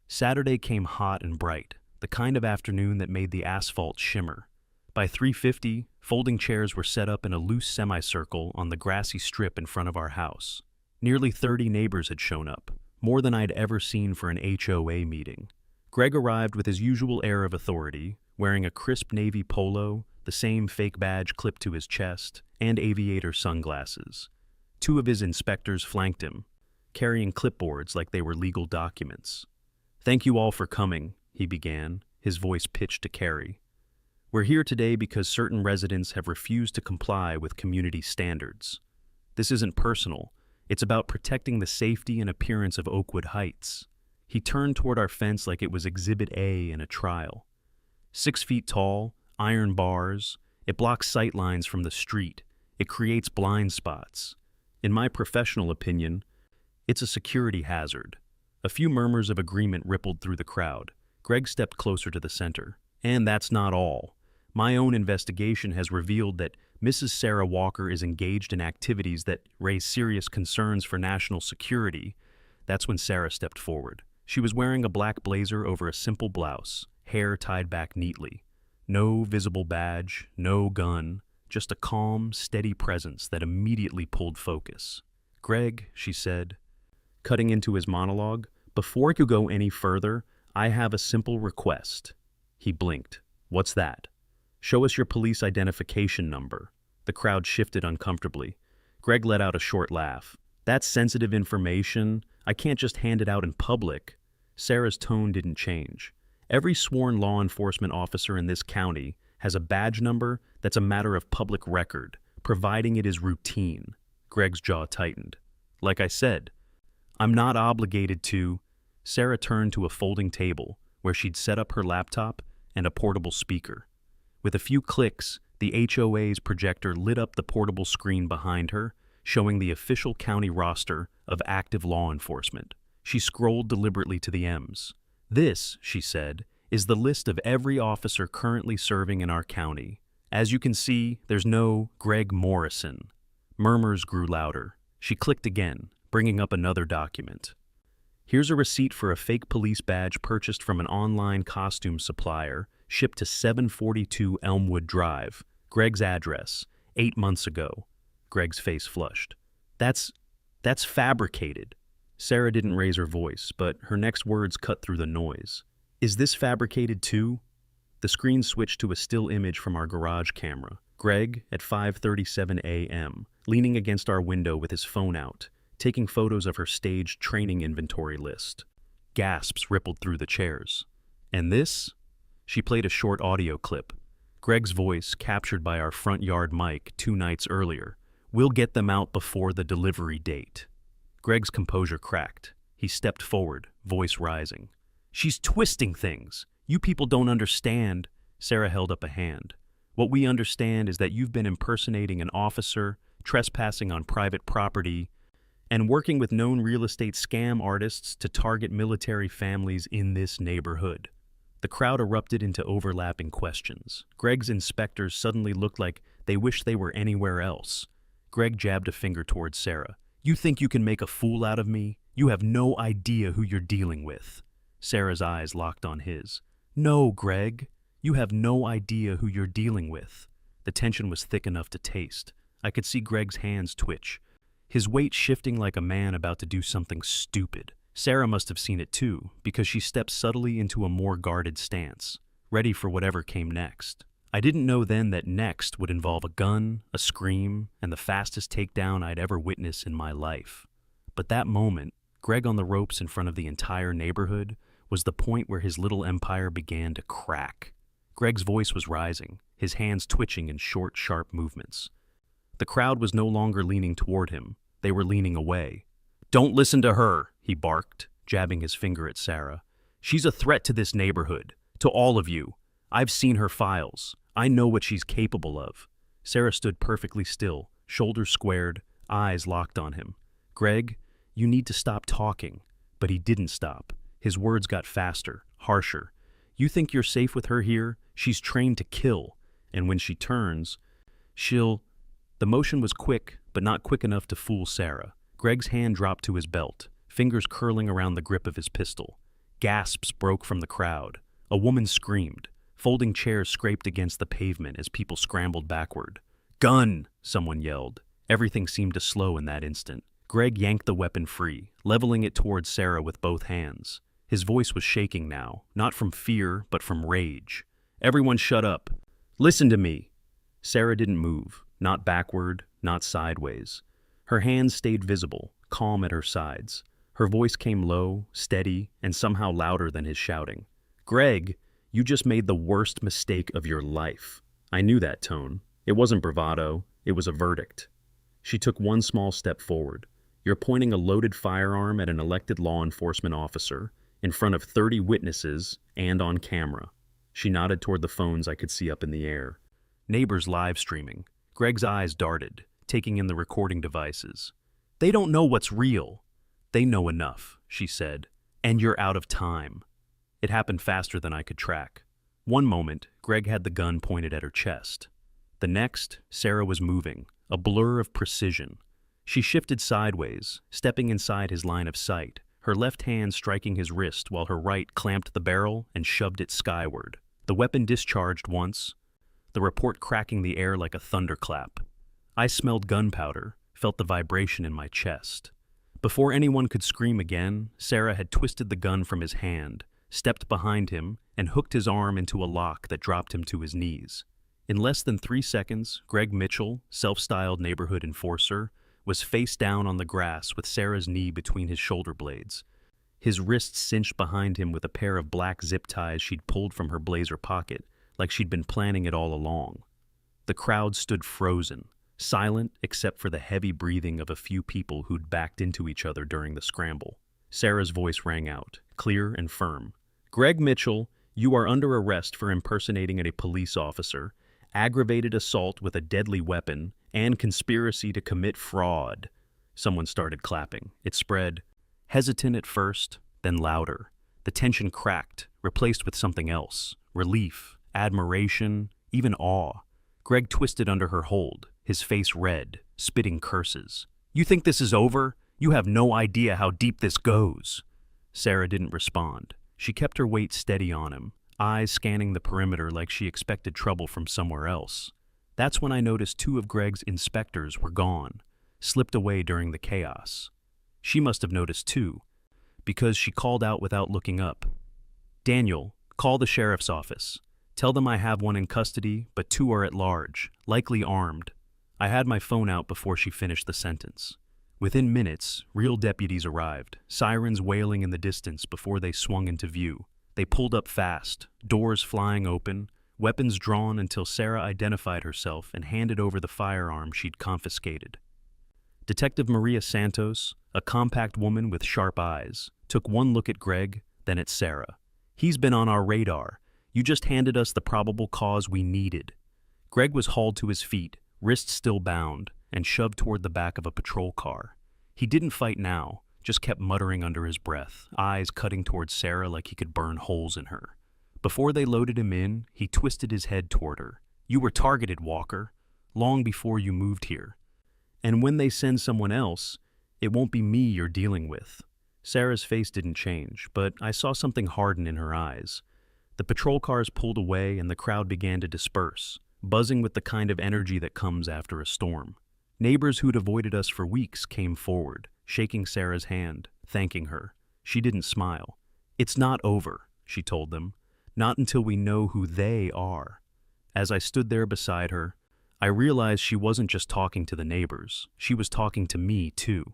Saturday came hot and bright, the kind of afternoon that made the asphalt shimmer. By 3:50, folding chairs were set up in a loose semicircle on the grassy strip in front of our house. Nearly 30 neighbors had shown up, more than I'd ever seen for an HOA meeting. Greg arrived with his usual air of authority, wearing a crisp navy polo, the same fake badge clipped to his chest, and aviator sunglasses. 2 of his inspectors flanked him, carrying clipboards like they were legal documents. "Thank you all for coming," he began, his voice pitched to Carrie. "We're here today because certain residents have refused to comply with community standards. This isn't personal. It's about protecting the safety and appearance of Oakwood Heights." He turned toward our fence like it was Exhibit A in a trial. 6 feet tall, iron bars. It blocks sight lines from the street. It creates blind spots. In my professional opinion, it's a security hazard. A few murmurs of agreement rippled through the crowd. Greg stepped closer to the center. "And that's not all. My own investigation has revealed that Mrs. Sarah Walker is engaged in activities that raise serious concerns for national security." That's when Sarah stepped forward. She was wearing a black blazer over a simple blouse, hair tied back neatly. No visible badge, no gun, just a calm, steady presence that immediately pulled focus. "Greg," she said, cutting into his monologue, "before I could go any further, I have a simple request." He blinked. "What's that?" "Show us your police identification number." The crowd shifted uncomfortably. Greg let out a short laugh. "That's sensitive information. I can't just hand it out in public." Sarah's tone didn't change. "Every sworn law enforcement officer in this county has a badge number that's a matter of public record, providing it is routine." Greg's jaw tightened. "Like I said, I'm not obligated to." Sarah turned to a folding table where she'd set up her laptop and a portable speaker. With a few clicks, the HOA's projector lit up the portable screen behind her, showing the official county roster of active law enforcement. She scrolled deliberately to the M's. "This," she said, "is the list of every officer currently serving in our county. As you can see, there's no Greg Morrison." Murmurs grew louder. She clicked again, bringing up another document. "Here's a receipt for a fake police badge purchased from an online costume supplier, shipped to 742 Elmwood Drive. Greg's address, 8 months ago." Greg's face flushed. That's fabricated." Sarah didn't raise her voice, but her next words cut through the noise. "Is this fabricated too?" The screen switched to a still image from our garage camera. Greg, at 5:37 a.m., leaning against our window with his phone out, taking photos of her staged training inventory list. Gasps rippled through the chairs. "And this?" She played a short audio clip. Greg's voice, captured by our front yard mic 2 nights earlier. "We'll get them out before the delivery date." Greg's composure cracked. He stepped forward, voice rising. "She's twisting things. You people don't understand." Sarah held up a hand. "What we understand is that you've been impersonating an officer, trespassing on private property, and working with known real estate scam artists to target military families in this neighborhood." The crowd erupted into overlapping questions. Greg's inspectors suddenly looked like they wished they were anywhere else. Greg jabbed a finger towards Sarah. "You think you can make a fool out of me? You have no idea who you're dealing with." Sarah's eyes locked on his. "No, Greg. You have no idea who you're dealing with." The tension was thick enough to taste. I could see Greg's hands twitch, his weight shifting like a man about to do something stupid. Sarah must have seen it too, because she stepped subtly into a more guarded stance, ready for whatever came next. I didn't know then that next would involve a gun, a scream, and the fastest takedown I'd ever witnessed in my life. But that moment, Greg on the ropes in front of the entire neighborhood, was the point where his little empire began to crack. Greg's voice was rising, his hands twitching in short, sharp movements. The crowd was no longer leaning toward him. They were leaning away. "Don't listen to her," he barked, jabbing his finger at Sarah. "She's a threat to this neighborhood, to all of you. I've seen her files. I know what she's capable of." Sarah stood perfectly still, shoulders squared, eyes locked on him. "Greg, you need to stop talking." But he didn't stop. His words got faster, harsher. "You think you're safe with her here? She's trained to kill. And when she turns, she'll—" The motion was quick, but not quick enough to fool Sarah. Greg's hand dropped to his belt, fingers curling around the grip of his pistol. Gasps broke from the crowd. A woman screamed. Folding chairs scraped against the pavement as people scrambled backward. "Gun!" someone yelled. Everything seemed to slow in that instant. Greg yanked the weapon free, leveling it towards Sarah with both hands. His voice was shaking now, not from fear, but from rage. "Everyone shut up. Listen to me." Sarah didn't move, not backward, not sideways. Her hands stayed visible, calm at her sides. Her voice came low, steady, and somehow louder than his shouting. "Greg, you just made the worst mistake of your life." I knew that tone. It wasn't bravado, it was a verdict. She took one small step forward. "You're pointing a loaded firearm at an elected law enforcement officer, in front of 30 witnesses, and on camera." She nodded toward the phones I could see up in the air. Neighbors live streaming. Greg's eyes darted, taking in the recording devices. "They don't know what's real." "They know enough," she said. "And you're out of time." It happened faster than I could track. One moment, Greg had the gun pointed at her chest. The next, Sarah was moving, a blur of precision. She shifted sideways, stepping inside his line of sight, her left hand striking his wrist while her right clamped the barrel and shoved it skyward. The weapon discharged once, the report cracking the air like a thunderclap. I smelled gunpowder, felt the vibration in my chest. Before anyone could scream again, Sarah had twisted the gun from his hand, stepped behind him, and hooked his arm into a lock that dropped him to his knees. In less than 3 seconds, Greg Mitchell, self-styled neighborhood enforcer, was face down on the grass with Sarah's knee between his shoulder blades. His wrists cinched behind him with a pair of black zip ties she'd pulled from her blazer pocket, like she'd been planning it all along. The crowd stood frozen, silent except for the heavy breathing of a few people who'd backed into each other during the scramble. Sarah's voice rang out, clear and firm. "Greg Mitchell, you are under arrest for impersonating a police officer, aggravated assault with a deadly weapon, and conspiracy to commit fraud." Someone started clapping. It spread, hesitant at first, then louder. The tension cracked, replaced with something else. Relief, admiration, even awe. Greg twisted under her hold, his face red, spitting curses. "You think this is over? You have no idea how deep this goes." Sarah didn't respond. She kept her weight steady on him, eyes scanning the perimeter like she expected trouble from somewhere else. That's when I noticed 2 of Greg's inspectors were gone, slipped away during the chaos. She must have noticed too, because she called out without looking up. "Daniel, call the sheriff's office. Tell them I have one in custody, but 2 are at large, likely armed." I had my phone out before she finished the sentence. Within minutes, real deputies arrived, sirens wailing in the distance before they swung into view. They pulled up fast, doors flying open, weapons drawn until Sarah identified herself and handed over the firearm she'd confiscated. Detective Maria Santos, a compact woman with sharp eyes, took one look at Greg, then at Sarah. "He's been on our radar. You just handed us the probable cause we needed." Greg was hauled to his feet, wrists still bound, and shoved toward the back of a patrol car. He didn't fight now, just kept muttering under his breath, eyes cutting towards Sarah like he could burn holes in her. Before they loaded him in, he twisted his head toward her. "You were targeted, Walker, long before you moved here. And when they send someone else, it won't be me you're dealing with." Sarah's face didn't change, but I saw something harden in her eyes. The patrol cars pulled away and the crowd began to disperse, buzzing with the kind of energy that comes after a storm. Neighbors who'd avoided us for weeks came forward, shaking Sarah's hand, thanking her. She didn't smile. "It's not over," she told them. "Not until we know who they are." As I stood there beside her, I realized she wasn't just talking to the neighbors. She was talking to me, too.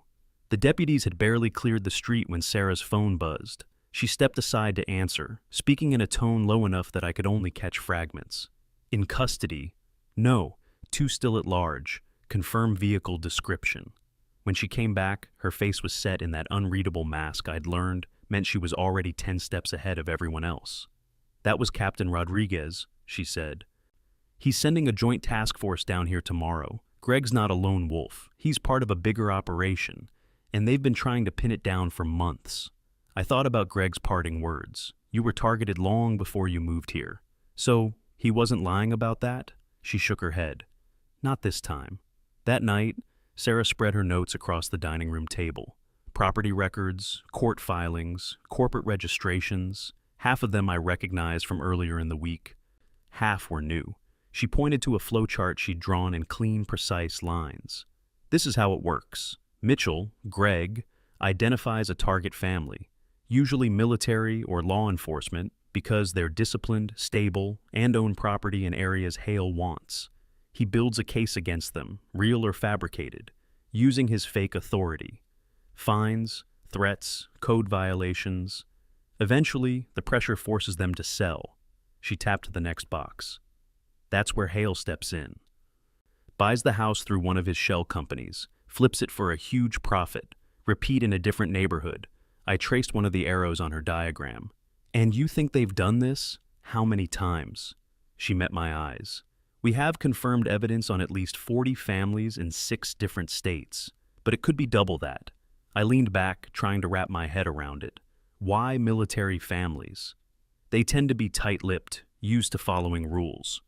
The deputies had barely cleared the street when Sarah's phone buzzed. She stepped aside to answer, speaking in a tone low enough that I could only catch fragments. "In custody? No, two still at large. Confirm vehicle description." When she came back, her face was set in that unreadable mask I'd learned meant she was already 10 steps ahead of everyone else. "That was Captain Rodriguez," she said. "He's sending a joint task force down here tomorrow. Greg's not a lone wolf. He's part of a bigger operation, and they've been trying to pin it down for months." I thought about Greg's parting words. "You were targeted long before you moved here. So, he wasn't lying about that?" She shook her head. "Not this time." That night, Sarah spread her notes across the dining room table. Property records, court filings, corporate registrations. Half of them I recognized from earlier in the week. Half were new. She pointed to a flowchart she'd drawn in clean, precise lines. "This is how it works. Mitchell, Greg, identifies a target family, usually military or law enforcement, because they're disciplined, stable, and own property in areas Hale wants. He builds a case against them, real or fabricated, using his fake authority. Fines, threats, code violations. Eventually, the pressure forces them to sell." She tapped the next box. "That's where Hale steps in. Buys the house through one of his shell companies, flips it for a huge profit, repeat in a different neighborhood." I traced one of the arrows on her diagram. "And you think they've done this? How many times?" She met my eyes. "We have confirmed evidence on at least 40 families in 6 different states, but it could be double that." I leaned back, trying to wrap my head around it. Why military families? They tend to be tight-lipped, used to following rules.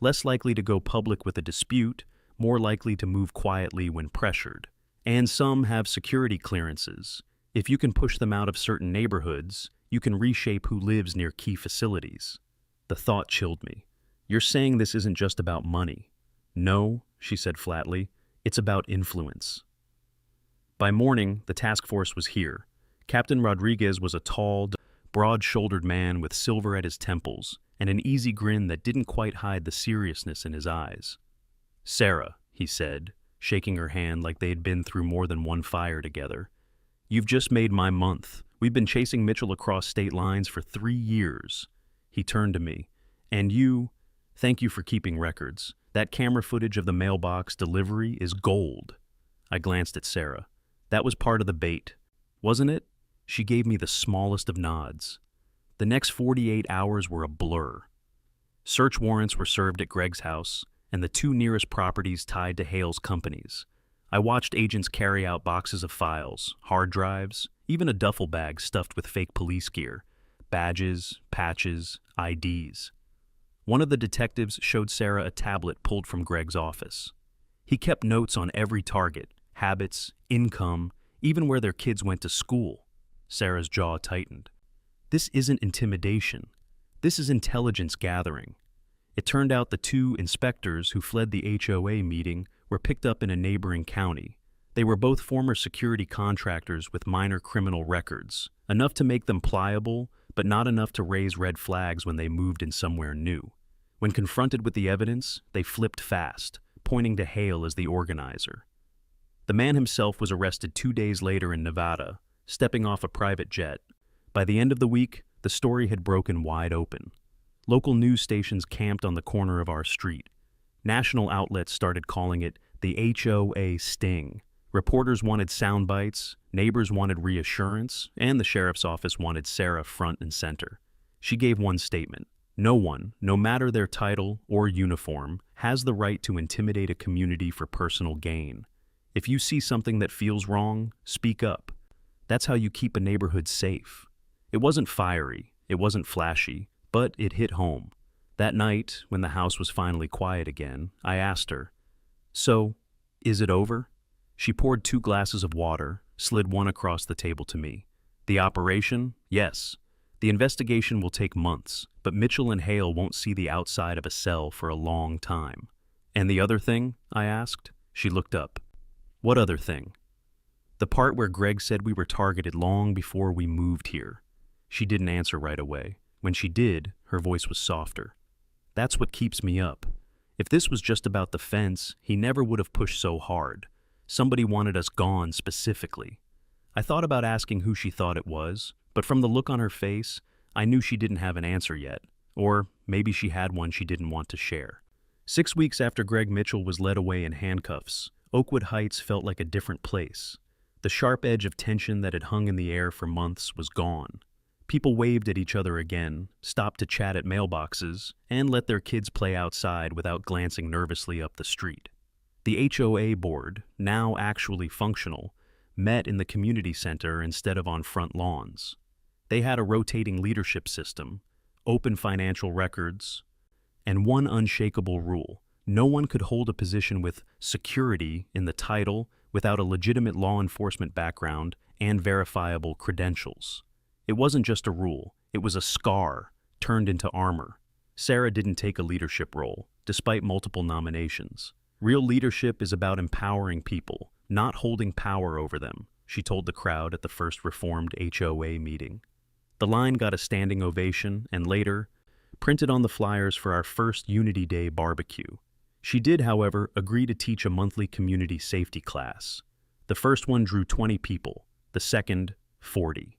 Less likely to go public with a dispute, more likely to move quietly when pressured. And some have security clearances. If you can push them out of certain neighborhoods, you can reshape who lives near key facilities. The thought chilled me. "You're saying this isn't just about money?" "No," she said flatly. "It's about influence." By morning, the task force was here. Captain Rodriguez was a tall, broad-shouldered man with silver at his temples and an easy grin that didn't quite hide the seriousness in his eyes. "Sarah," he said, shaking her hand like they had been through more than one fire together. "You've just made my month. We've been chasing Mitchell across state lines for 3 years." He turned to me. "And you, thank you for keeping records. That camera footage of the mailbox delivery is gold." I glanced at Sarah. "That was part of the bait, wasn't it?" She gave me the smallest of nods. The next 48 hours were a blur. Search warrants were served at Greg's house, and the 2 nearest properties tied to Hale's companies. I watched agents carry out boxes of files, hard drives, even a duffel bag stuffed with fake police gear, badges, patches, IDs. One of the detectives showed Sarah a tablet pulled from Greg's office. He kept notes on every target, habits, income, even where their kids went to school. Sarah's jaw tightened. "This isn't intimidation. This is intelligence gathering." It turned out the 2 inspectors who fled the HOA meeting were picked up in a neighboring county. They were both former security contractors with minor criminal records, enough to make them pliable, but not enough to raise red flags when they moved in somewhere new. When confronted with the evidence, they flipped fast, pointing to Hale as the organizer. The man himself was arrested 2 days later in Nevada, stepping off a private jet. By the end of the week, the story had broken wide open. Local news stations camped on the corner of our street. National outlets started calling it the HOA sting. Reporters wanted sound bites, neighbors wanted reassurance, and the sheriff's office wanted Sarah front and center. She gave one statement: No one, no matter their title or uniform, has the right to intimidate a community for personal gain. If you see something that feels wrong, speak up. That's how you keep a neighborhood safe. It wasn't fiery, it wasn't flashy, but it hit home. That night, when the house was finally quiet again, I asked her, "So, is it over?" She poured 2 glasses of water, slid one across the table to me. "The operation? Yes. The investigation will take months, but Mitchell and Hale won't see the outside of a cell for a long time." "And the other thing?" I asked. She looked up. "What other thing?" "The part where Greg said we were targeted long before we moved here." She didn't answer right away. When she did, her voice was softer. "That's what keeps me up. If this was just about the fence, he never would have pushed so hard. Somebody wanted us gone specifically." I thought about asking who she thought it was, but from the look on her face, I knew she didn't have an answer yet. Or maybe she had one she didn't want to share. 6 weeks after Greg Mitchell was led away in handcuffs, Oakwood Heights felt like a different place. The sharp edge of tension that had hung in the air for months was gone. People waved at each other again, stopped to chat at mailboxes, and let their kids play outside without glancing nervously up the street. The HOA board, now actually functional, met in the community center instead of on front lawns. They had a rotating leadership system, open financial records, and one unshakable rule: no one could hold a position with security in the title without a legitimate law enforcement background and verifiable credentials. It wasn't just a rule, it was a scar turned into armor. Sarah didn't take a leadership role, despite multiple nominations. "Real leadership is about empowering people, not holding power over them," she told the crowd at the first reformed HOA meeting. The line got a standing ovation and later, printed on the flyers for our first Unity Day barbecue. She did, however, agree to teach a monthly community safety class. The first one drew 20 people, the second, 40.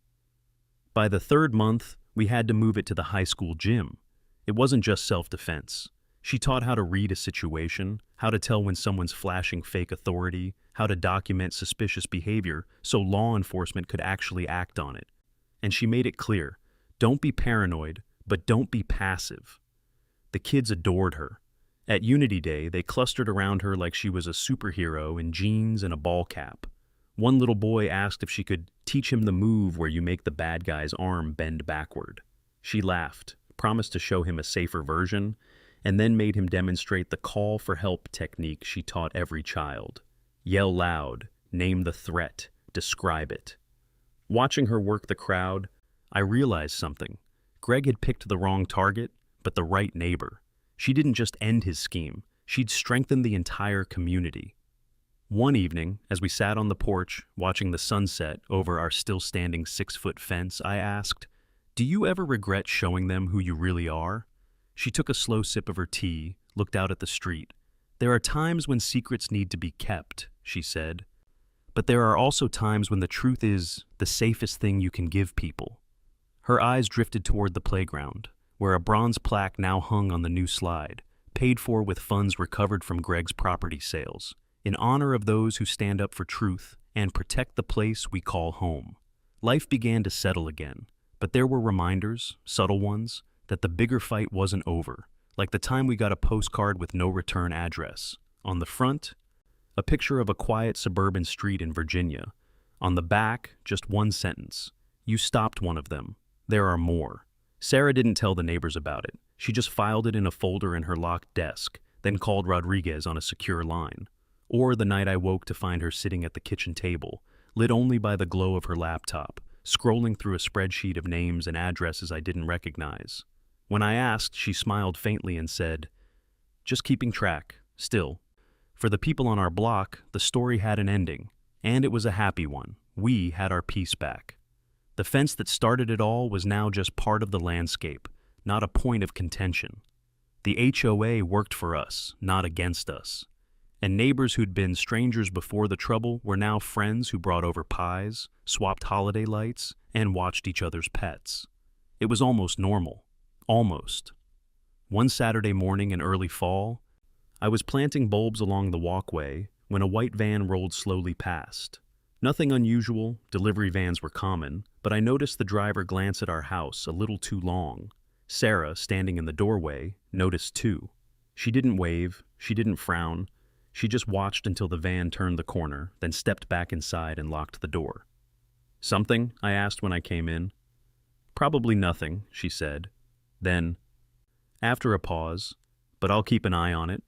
By the third month, we had to move it to the high school gym. It wasn't just self-defense. She taught how to read a situation, how to tell when someone's flashing fake authority, how to document suspicious behavior so law enforcement could actually act on it. And she made it clear, don't be paranoid, but don't be passive. The kids adored her. At Unity Day, they clustered around her like she was a superhero in jeans and a ball cap. One little boy asked if she could teach him the move where you make the bad guy's arm bend backward. She laughed, promised to show him a safer version, and then made him demonstrate the call for help technique she taught every child. Yell loud, name the threat, describe it. Watching her work the crowd, I realized something. Greg had picked the wrong target, but the right neighbor. She didn't just end his scheme, she'd strengthened the entire community. One evening, as we sat on the porch, watching the sunset over our still-standing 6-foot fence, I asked, "Do you ever regret showing them who you really are?" She took a slow sip of her tea, looked out at the street. "There are times when secrets need to be kept," she said. "But there are also times when the truth is the safest thing you can give people." Her eyes drifted toward the playground, where a bronze plaque now hung on the new slide, paid for with funds recovered from Greg's property sales, in honor of those who stand up for truth and protect the place we call home. Life began to settle again, but there were reminders, subtle ones, that the bigger fight wasn't over, like the time we got a postcard with no return address. On the front, a picture of a quiet suburban street in Virginia. On the back, just one sentence: "You stopped one of them. There are more." Sarah didn't tell the neighbors about it. She just filed it in a folder in her locked desk, then called Rodriguez on a secure line. Or the night I woke to find her sitting at the kitchen table, lit only by the glow of her laptop, scrolling through a spreadsheet of names and addresses I didn't recognize. When I asked, she smiled faintly and said, "Just keeping track, still. For the people on our block, the story had an ending, and it was a happy one. We had our peace back." The fence that started it all was now just part of the landscape, not a point of contention. The HOA worked for us, not against us. And neighbors who'd been strangers before the trouble were now friends who brought over pies, swapped holiday lights, and watched each other's pets. It was almost normal. Almost. One Saturday morning in early fall, I was planting bulbs along the walkway when a white van rolled slowly past. Nothing unusual, delivery vans were common, but I noticed the driver glance at our house a little too long. Sarah, standing in the doorway, noticed too. She didn't wave, she didn't frown. She just watched until the van turned the corner, then stepped back inside and locked the door. "Something?" I asked when I came in. "Probably nothing," she said. Then, after a pause, "But I'll keep an eye on it."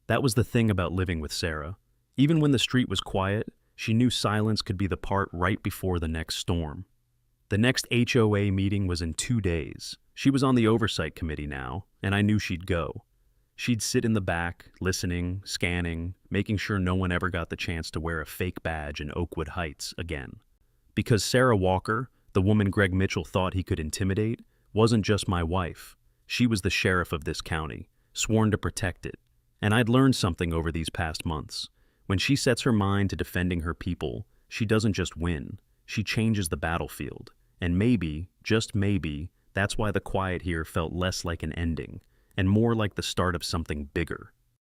That was the thing about living with Sarah. Even when the street was quiet, she knew silence could be the part right before the next storm. The next HOA meeting was in 2 days. She was on the oversight committee now, and I knew she'd go. She'd sit in the back, listening, scanning, making sure no one ever got the chance to wear a fake badge in Oakwood Heights again. Because Sarah Walker, the woman Greg Mitchell thought he could intimidate, wasn't just my wife. She was the sheriff of this county, sworn to protect it. And I'd learned something over these past months. When she sets her mind to defending her people, she doesn't just win, she changes the battlefield. And maybe, just maybe, that's why the quiet here felt less like an ending, and more like the start of something bigger.